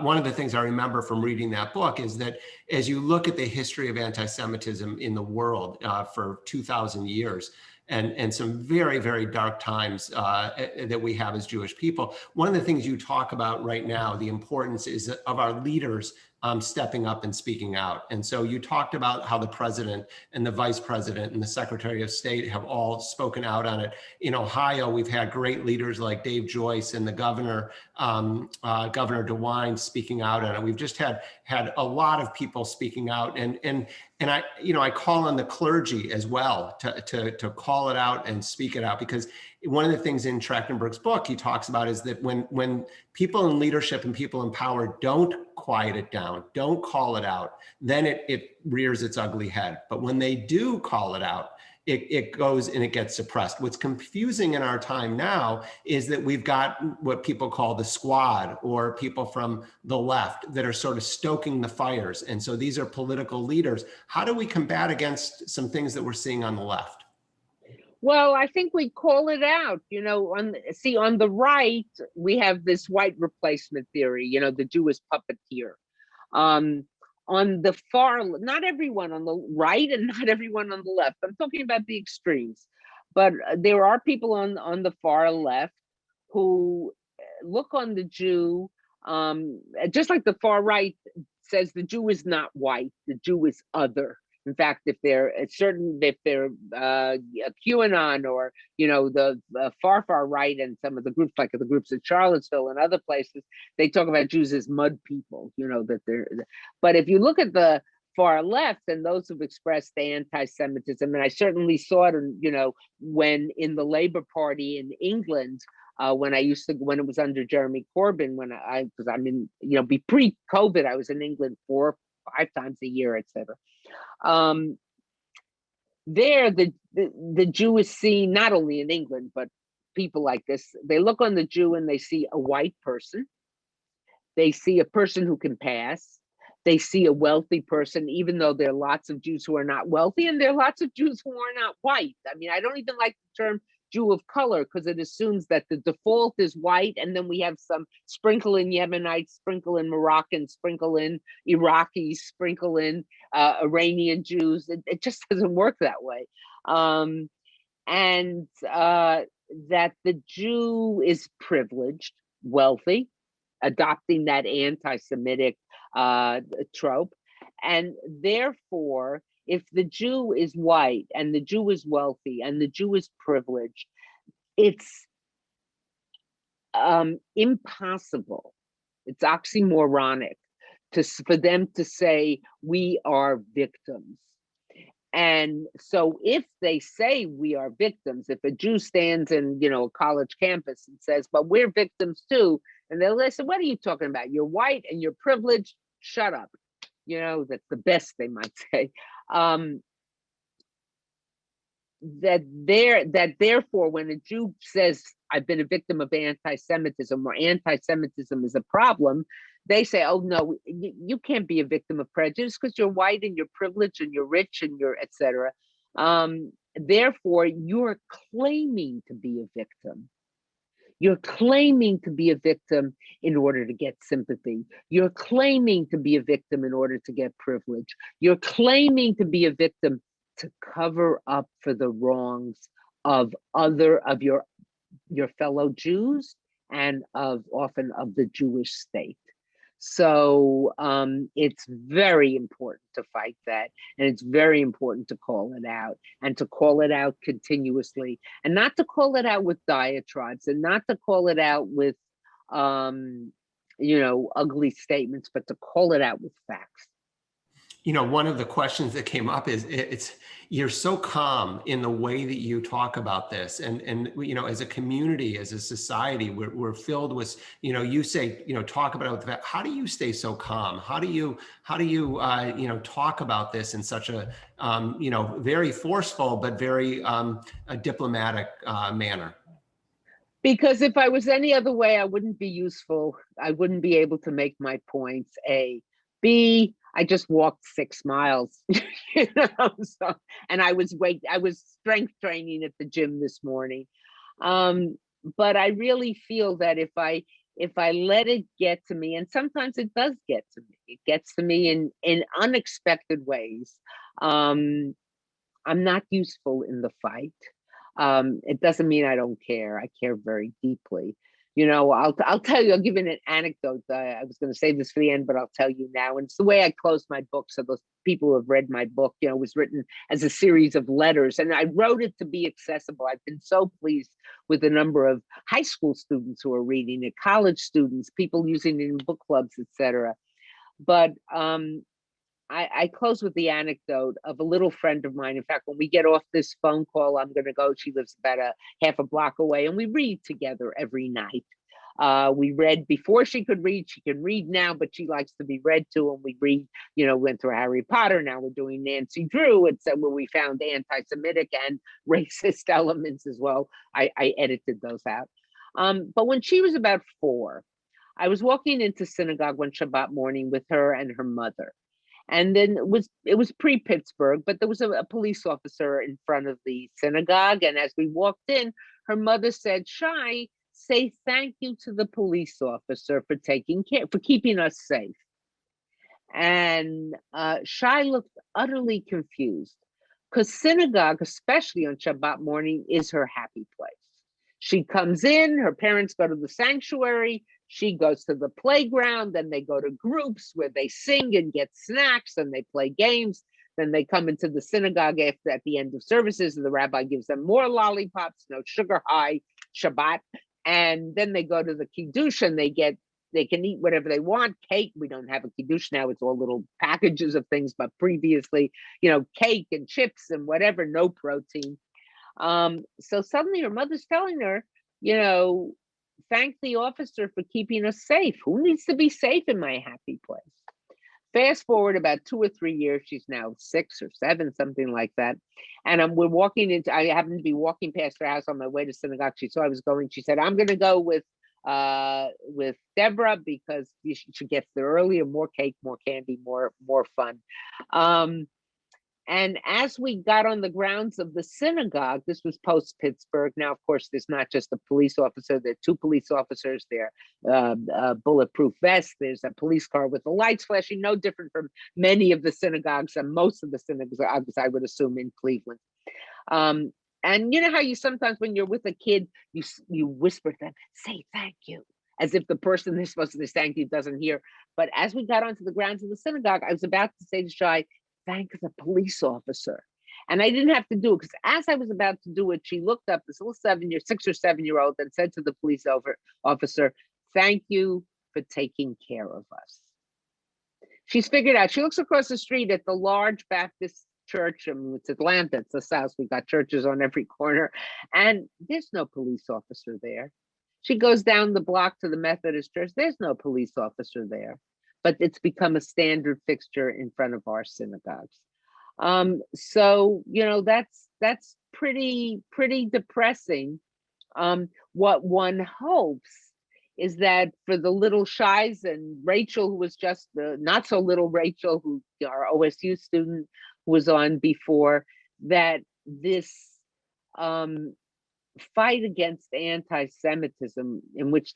one of the things I remember from reading that book is that as you look at the history of anti-Semitism in the world for 2,000 years, and some very, very dark times that we have as Jewish people, one of the things you talk about right now, the importance is of our leaders stepping up and speaking out. And so you talked about how the president and the vice president and the secretary of state have all spoken out on it. In Ohio, we've had great leaders like Dave Joyce and the governor, Governor DeWine, speaking out on it. We've just had a lot of people speaking out, and I call on the clergy as well to call it out and speak it out, because one of the things in Trachtenberg's book he talks about is that when people in leadership and people in power don't quiet it down, don't call it out, then it rears its ugly head. But when they do call it out, it goes and it gets suppressed. What's confusing in our time now is that we've got what people call the squad, or people from the left that are sort of stoking the fires. And so these are political leaders. How do we combat against some things that we're seeing on the left? Well, I think we call it out. On the right, we have this white replacement theory, the Jewish puppeteer. On the far, not everyone on the right and not everyone on the left. I'm talking about the extremes. But there are people on the far left who look on the Jew, just like the far right says the Jew is not white, the Jew is other. In fact, if they're QAnon, or the far right, and some of the groups like the groups in Charlottesville and other places, they talk about Jews as mud people. That they're. But if you look at the far left and those who've expressed anti-Semitism, and I certainly saw it, when in the Labour Party in England. When it was under Jeremy Corbyn, because I'm in, pre-COVID, I was in England 4 or 5 times a year, etc. There, the Jew is seen, not only in England, but people like this, they look on the Jew and they see a white person. They see a person who can pass. They see a wealthy person, even though there are lots of Jews who are not wealthy, and there are lots of Jews who are not white. I mean, I don't even like the term Jew of color, because it assumes that the default is white, and then we have some sprinkle in Yemenites, sprinkle in Moroccans, sprinkle in Iraqis, sprinkle in Iranian Jews. It just doesn't work that way. And that the Jew is privileged, wealthy, adopting that anti-Semitic trope, and therefore, if the Jew is white and the Jew is wealthy and the Jew is privileged, it's impossible, it's oxymoronic for them to say we are victims. And so if they say we are victims, if a Jew stands in a college campus and says, but we're victims too, and they'll listen, what are you talking about? You're white and you're privileged, shut up. That's the best they might say. That therefore, when a Jew says, I've been a victim of anti-Semitism, or anti-Semitism is a problem, they say, oh no, you can't be a victim of prejudice because you're white and you're privileged and you're rich and you're etc. Therefore, you're claiming to be a victim. You're claiming to be a victim in order to get sympathy. You're claiming to be a victim in order to get privilege. You're claiming to be a victim to cover up for the wrongs of your fellow Jews and often of the Jewish state. So it's very important to fight that, and it's very important to call it out, and to call it out continuously, and not to call it out with diatribes, and not to call it out with ugly statements, but to call it out with facts. One of the questions that came up is you're so calm in the way that you talk about this, and as a community, as a society, we're filled with you say talk about it with that. How do you stay so calm? How do you talk about this in such a very forceful but very diplomatic manner? Because if I was any other way, I wouldn't be useful. I wouldn't be able to make my points. A, B, I just walked 6 miles, so, and I was strength training at the gym this morning. But I really feel that if I let it get to me, and sometimes it does get to me, it gets to me in unexpected ways. I'm not useful in the fight. It doesn't mean I don't care. I care very deeply. I'll tell you, I'll give you an anecdote. I was going to save this for the end, but I'll tell you now. And it's the way I close my book. So those people who have read my book, it was written as a series of letters, and I wrote it to be accessible. I've been so pleased with the number of high school students who are reading it, college students, people using it in book clubs, etc. But I close with the anecdote of a little friend of mine. In fact, when we get off this phone call, I'm going to go. She lives about a half a block away, and we read together every night. We read before she could read. She can read now, but she likes to be read to. And we read, went through Harry Potter. Now we're doing Nancy Drew. It's where we found anti-Semitic and racist elements as well. I edited those out. But when she was about 4, I was walking into synagogue one Shabbat morning with her and her mother. And then it was pre-Pittsburgh, but there was a police officer in front of the synagogue. And as we walked in, her mother said, Shai, say thank you to the police officer for keeping us safe. And Shai looked utterly confused, because synagogue, especially on Shabbat morning, is her happy place. She comes in, her parents go to the sanctuary, she goes to the playground, then they go to groups where they sing and get snacks and they play games. Then they come into the synagogue at the end of services, and the rabbi gives them more lollipops, no sugar high Shabbat. And then they go to the kiddush and they can eat whatever they want. Cake, we don't have a kiddush now, it's all little packages of things, but previously, cake and chips and whatever, no protein. So suddenly her mother's telling her, thank the officer for keeping us safe. Who needs to be safe in my happy place? Fast forward about 2 or 3 years, she's now 6 or 7, something like that. And I happened to be walking past her house on my way to synagogue. She saw I was going. She said, I'm going to go with Deborah because she gets there earlier, more cake, more candy, more fun. And as we got on the grounds of the synagogue, this was post-Pittsburgh. Now, of course, there's not just a police officer. There are 2 police officers there, bulletproof vests. There's a police car with the lights flashing, no different from many of the synagogues and most of the synagogues, I would assume, in Cleveland. And you know how you sometimes, when you're with a kid, you whisper to them, say thank you, as if the person they're supposed to say thank you doesn't hear. But as we got onto the grounds of the synagogue, I was about to say to Shai, thank the police officer. And I didn't have to do it, because as I was about to do it, she looked up, this little 6 or 7-year-old, and said to the police officer, thank you for taking care of us. She's figured out. She looks across the street at the large Baptist church. I mean, it's Atlanta, it's the South. We've got churches on every corner, and there's no police officer there. She goes down the block to the Methodist church. There's no police officer there. But it's become a standard fixture in front of our synagogues. So, that's pretty depressing. what one hopes is that for the little shies and Rachel, who was just the not so little Rachel, who our OSU student who was on before, that this fight against anti-Semitism, in which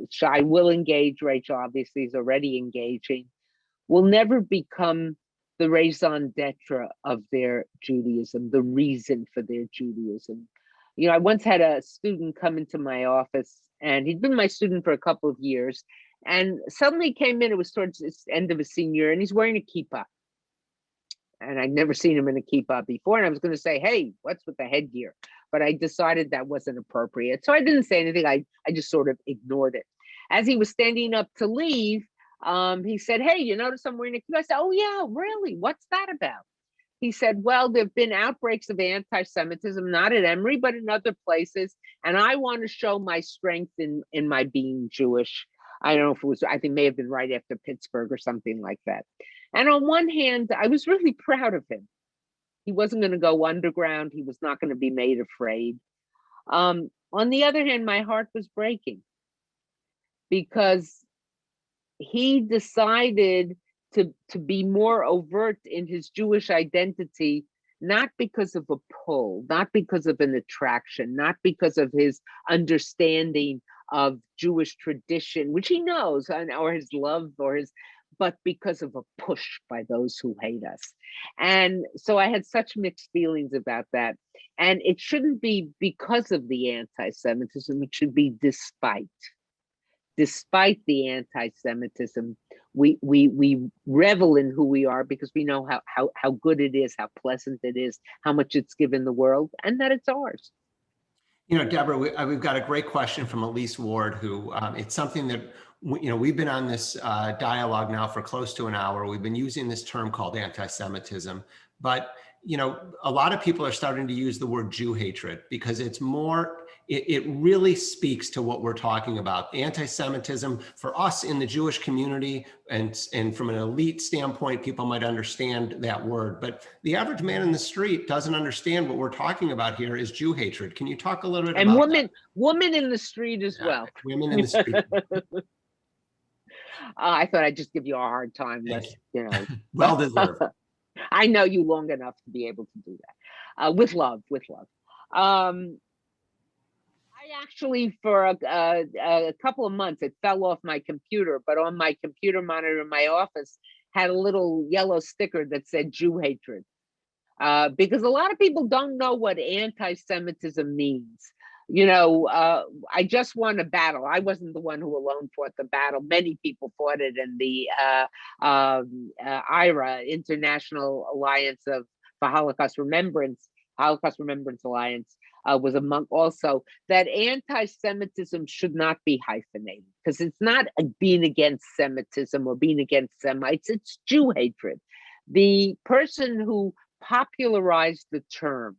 Shai will engage, Rachel obviously is already engaging, will never become the raison d'etre of their Judaism, the reason for their Judaism. You know, I once had a student come into my office, and he'd been my student for a couple of years, and suddenly came in, it was towards the end of his senior year, and he's wearing a kippah. And I'd never seen him in a kippah before, and I was going to say, hey, what's with the headgear? But I decided that wasn't appropriate. So I didn't say anything. I just sort of ignored it. As he was standing up to leave, he said, hey, you notice I'm wearing a kippah? I said, oh yeah, really? What's that about? He said, well, there've been outbreaks of anti-Semitism, not at Emory, but in other places. And I want to show my strength in my being Jewish. I don't know if it was, I think may have been right after Pittsburgh or something like that. And on one hand, I was really proud of him. He wasn't going to go underground. He was not going to be made afraid. On the other hand, my heart was breaking because he decided to be more overt in his Jewish identity, not because of a pull, not because of an attraction, not because of his understanding of Jewish tradition, which he knows, or his love, but because of a push by those who hate us. And so I had such mixed feelings about that. And it shouldn't be because of the anti-Semitism, it should be despite the anti-Semitism. We revel in who we are because we know how good it is, how pleasant it is, how much it's given the world, and that it's ours. You know, Deborah, we've got a great question from Elise Ward, who it's something that, we've been on this dialogue now for close to an hour. We've been using this term called anti-Semitism, but, a lot of people are starting to use the word Jew hatred because it's more, it really speaks to what we're talking about. Anti-Semitism for us in the Jewish community and from an elite standpoint, people might understand that word, but the average man in the street doesn't understand what we're talking about here is Jew hatred. Can you talk a little bit about that? Women in the street as well. Women in the street. I thought I'd just give you a hard time. Well deserved. I know you long enough to be able to do that. With love. I actually, for a couple of months, it fell off my computer, but on my computer monitor in my office had a little yellow sticker that said Jew hatred. Because a lot of people don't know what anti-Semitism means. I just won a battle. I wasn't the one who alone fought the battle. Many people fought it, and the IRA, International Alliance for Holocaust Remembrance Alliance, was among also that anti-Semitism should not be hyphenated because it's not being against Semitism or being against Semites. It's Jew hatred. The person who popularized the term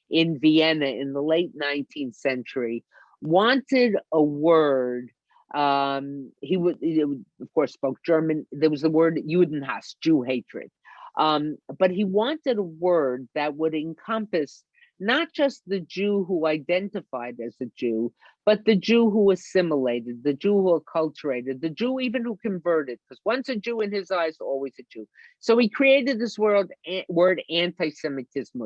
in Vienna in the late 19th century wanted a word. He of course spoke German. There was the word Judenhass, Jew hatred. But he wanted a word that would encompass not just the Jew who identified as a Jew, but the Jew who assimilated, the Jew who acculturated, the Jew even who converted, because once a Jew in his eyes, always a Jew. So he created this word anti-Semitism.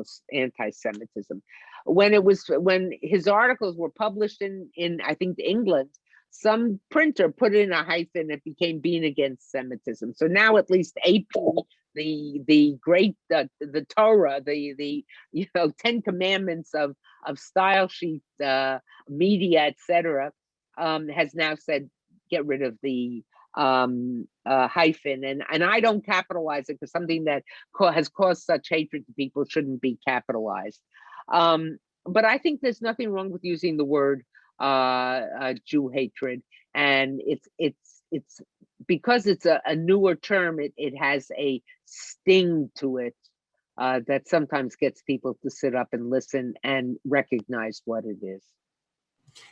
When his articles were published in I think England, some printer put in a hyphen, it became being against Semitism. So now at least AP, the great the Torah, the 10 commandments of style sheet media, etc., has now said get rid of the hyphen, and I don't capitalize it because something that has caused such hatred to people shouldn't be capitalized. But I think there's nothing wrong with using the word Jew hatred, and it's because it's a newer term. It has a sting to it that sometimes gets people to sit up and listen and recognize what it is.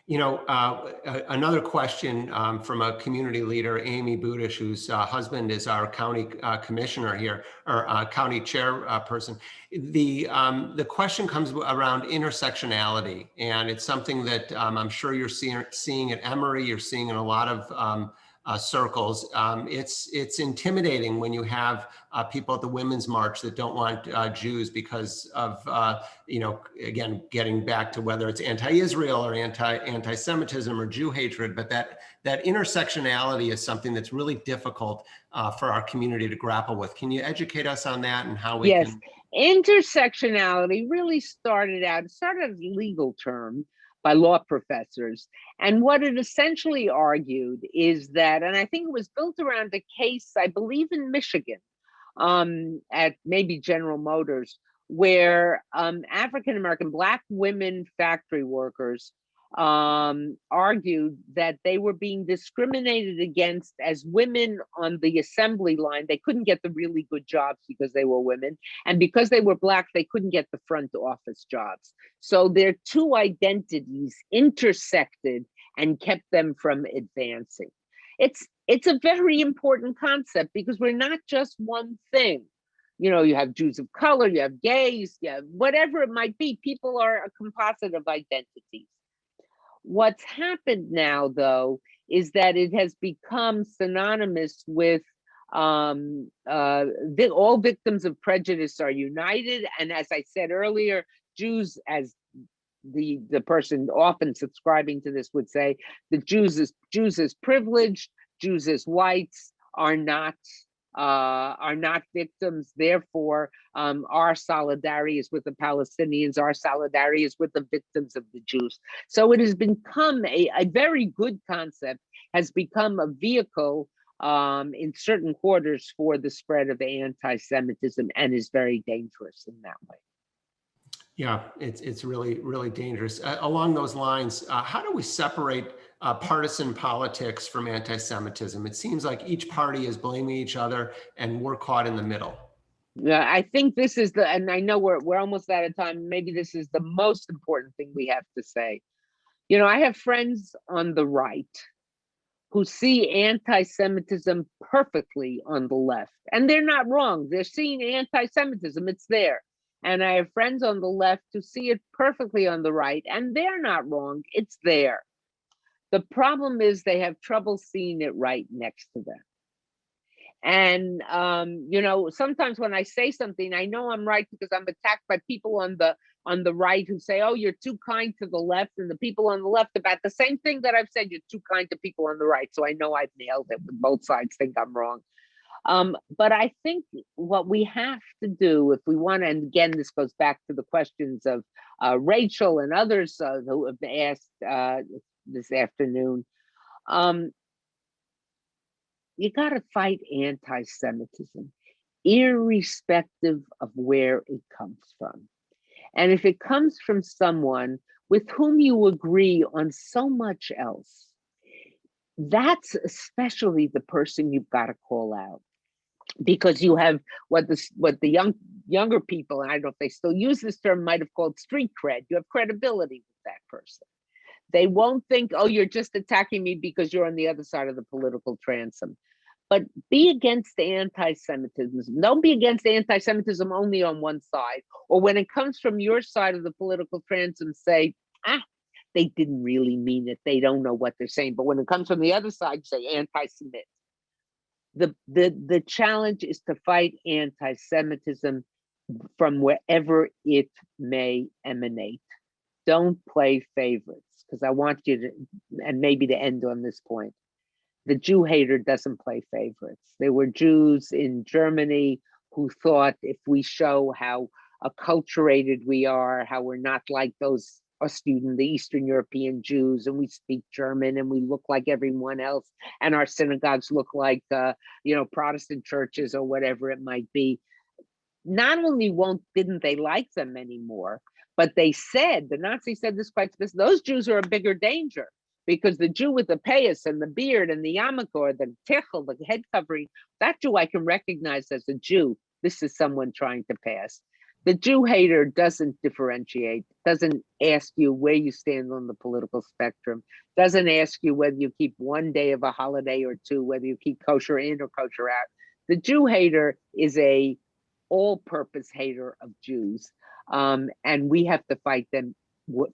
Another question from a community leader, Amy Budish, whose husband is our county commissioner here, or county chairperson. The question comes around intersectionality, and it's something that I'm sure you're seeing at Emory, you're seeing in a lot of circles. It's intimidating when you have people at the Women's March that don't want Jews because of, again, getting back to whether it's anti-Israel or anti-Semitism or Jew hatred, but that intersectionality is something that's really difficult for our community to grapple with. Can you educate us on that and how we Yes, can? intersectionality really started as a legal term by law professors. And what it essentially argued is that, and I think it was built around a case, I believe in Michigan, at maybe General Motors, where African-American Black women factory workers argued that they were being discriminated against as women on the assembly line. They couldn't get the really good jobs because they were women. And because they were Black, they couldn't get the front office jobs. So their two identities intersected and kept them from advancing. It's a very important concept because we're not just one thing. You have Jews of color, you have gays, you have whatever it might be. People are a composite of identities. What's happened now, though, is that it has become synonymous with all victims of prejudice are united. And as I said earlier, Jews, as the person often subscribing to this would say, the Jews as privileged, Jews as whites are not victims. Therefore, our solidarity is with the Palestinians, our solidarity is with the victims of the Jews. So it has become a very good concept, has become a vehicle in certain quarters for the spread of anti-Semitism, and is very dangerous in that way. Yeah, it's really, really dangerous. Along those lines, how do we separate partisan politics from anti-Semitism? It seems like each party is blaming each other and we're caught in the middle. Yeah, I think this is and I know we're almost out of time. Maybe this is the most important thing we have to say. I have friends on the right who see anti-Semitism perfectly on the left, and they're not wrong. They're seeing anti-Semitism, it's there. And I have friends on the left who see it perfectly on the right, and they're not wrong, it's there. The problem is they have trouble seeing it right next to them. And sometimes when I say something, I know I'm right because I'm attacked by people on the right who say, oh, you're too kind to the left, and the people on the left about the same thing that I've said, you're too kind to people on the right. So I know I've nailed it, but both sides think I'm wrong. But I think what we have to do if we want to, and again, this goes back to the questions of Rachel and others who have asked this afternoon, you got to fight anti-Semitism, irrespective of where it comes from. And if it comes from someone with whom you agree on so much else, that's especially the person you've got to call out. Because you have what the younger people, and I don't know if they still use this term, might have called street cred. You have credibility with that person. They won't think, oh, you're just attacking me because you're on the other side of the political transom. But be against anti-Semitism. Don't be against anti-Semitism only on one side. Or when it comes from your side of the political transom, say, they didn't really mean it. They don't know what they're saying. But when it comes from the other side, say anti-Semit. The challenge is to fight anti-Semitism from wherever it may emanate. Don't play favorites, because I want you to, and maybe to end on this point, the Jew hater doesn't play favorites. There were Jews in Germany who thought if we show how acculturated we are, how we're not like those the Eastern European Jews, and we speak German and we look like everyone else, and our synagogues look like Protestant churches or whatever it might be. Not only didn't they like them anymore, but the Nazis said this quite specific, those Jews are a bigger danger, because the Jew with the payas and the beard and the yarmulke or the tichel, the head covering, that Jew I can recognize as a Jew. This is someone trying to pass. The Jew hater doesn't differentiate, doesn't ask you where you stand on the political spectrum, doesn't ask you whether you keep one day of a holiday or two, whether you keep kosher in or kosher out. The Jew hater is a all-purpose hater of Jews, and we have to fight them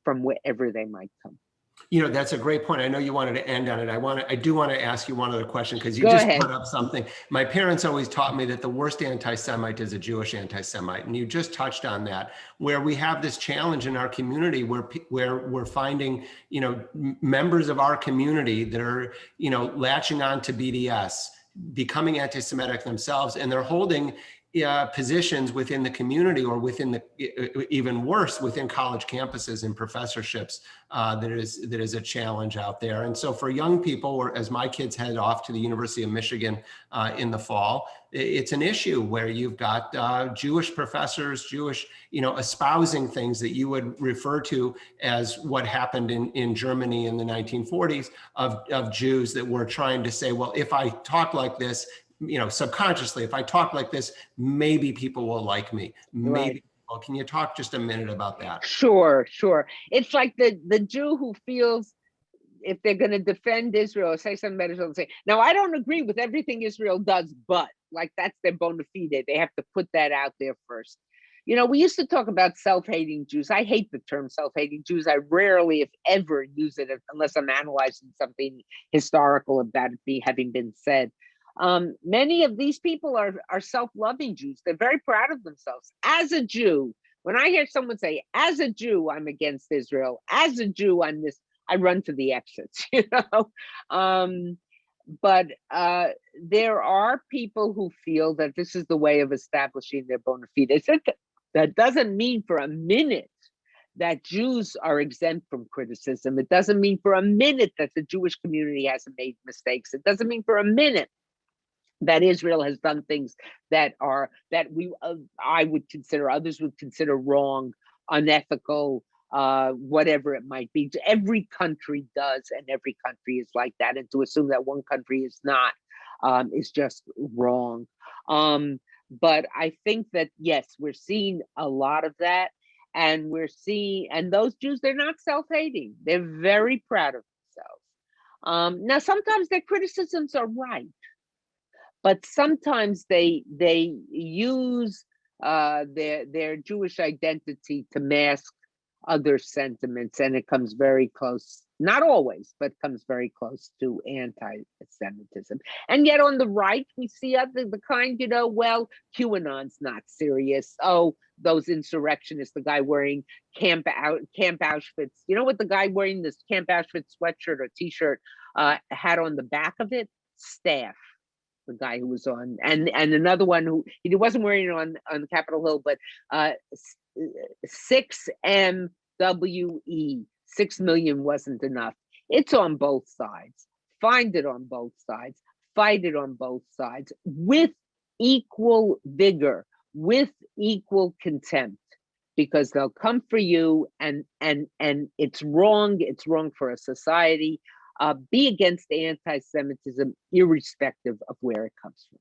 from wherever they might come. You know, that's a great point. I know you wanted to end on it. I do want to ask you one other question, because you Go just ahead. brought up something. My parents always taught me that the worst anti-Semite is a Jewish anti-Semite. And you just touched on that, where we have this challenge in our community where we're finding, you know, members of our community that are, you know, latching on to BDS, becoming anti-Semitic themselves, and they're holding positions within the community, or within the, even worse, within college campuses and professorships. That is a challenge out there. And so for young people, or as my kids head off to the University of Michigan in the fall, it's an issue where you've got Jewish professors, Jewish, you know, espousing things that you would refer to as what happened in Germany in the 1940s of Jews that were trying to say, well, if I talk like this, you know, subconsciously, if I talk like this, maybe people will like me. Maybe. Right. Well, can you talk just a minute about that? Sure. It's like the Jew who feels if they're going to defend Israel or say something about Israel, say, now I don't agree with everything Israel does, but like that's their bona fide. They have to put that out there first. You know, we used to talk about self-hating Jews. I hate the term self-hating Jews. I rarely, if ever, use it unless I'm analyzing something historical about it having been said. Many of these people are self-loving Jews. They're very proud of themselves. As a Jew, when I hear someone say, as a Jew, I'm against Israel, as a Jew, I'm this, I run to the exits, you know? But there are people who feel that this is the way of establishing their bona fides. That doesn't mean for a minute that Jews are exempt from criticism. It doesn't mean for a minute that the Jewish community hasn't made mistakes. It doesn't mean for a minute that Israel has done things that I would consider, others would consider wrong, unethical, whatever it might be. Every country does, and every country is like that. And to assume that one country is not is just wrong. But I think that, yes, we're seeing a lot of that. And and those Jews, they're not self-hating. They're very proud of themselves. Now, sometimes their criticisms are right, but sometimes they use their Jewish identity to mask other sentiments, and it comes very close, not always, but comes very close to anti-Semitism. And yet on the right, we see the kind, you know, well, QAnon's not serious. Oh, those insurrectionists, the guy wearing Camp Auschwitz, you know what the guy wearing this Camp Auschwitz sweatshirt or t-shirt had on the back of it? Staff. The guy who was on, and another one who he wasn't wearing it on Capitol Hill, but 6MWE, 6 million wasn't enough. It's on both sides. Find it on both sides. Fight it on both sides with equal vigor, with equal contempt, because they'll come for you, and it's wrong. It's wrong for a society. Be against anti-Semitism, irrespective of where it comes from.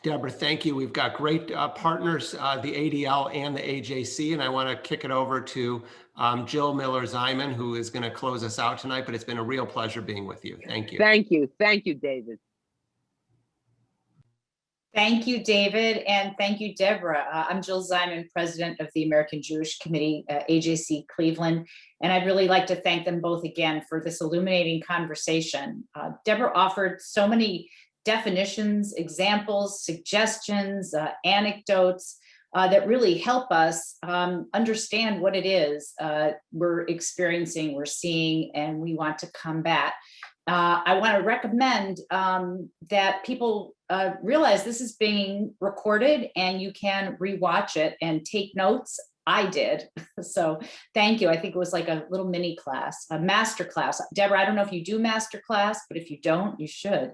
Deborah, thank you. We've got great partners, the ADL and the AJC, and I want to kick it over to Jill Miller-Ziman, who is going to close us out tonight, but it's been a real pleasure being with you. Thank you. Thank you. Thank you, David. Thank you, David, and thank you, Deborah. I'm Jill Ziman, president of the American Jewish Committee, AJC Cleveland, and I'd really like to thank them both again for this illuminating conversation. Deborah offered so many definitions, examples, suggestions, anecdotes that really help us understand what it is we're experiencing, we're seeing, and we want to combat. I want to recommend that people realize this is being recorded and you can rewatch it and take notes. I did. So thank you. I think it was like a little mini class, a master class. Deborah, I don't know if you do master class, but if you don't, you should.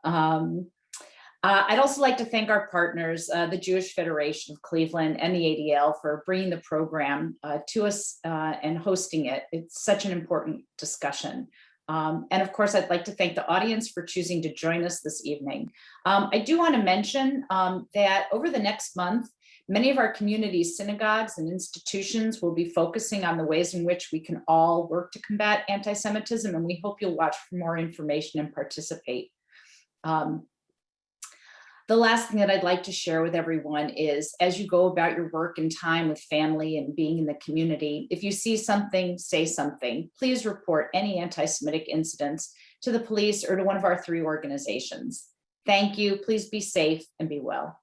I'd also like to thank our partners, the Jewish Federation of Cleveland and the ADL, for bringing the program to us and hosting it. It's such an important discussion. And of course, I'd like to thank the audience for choosing to join us this evening. I do want to mention that over the next month, Many of our community's synagogues and institutions will be focusing on the ways in which we can all work to combat anti-Semitism, and we hope you'll watch for more information and participate. The last thing that I'd like to share with everyone is, as you go about your work and time with family and being in the community, if you see something, say something. Please report any anti-Semitic incidents to the police or to one of our 3 organizations. Thank you. Please be safe and be well.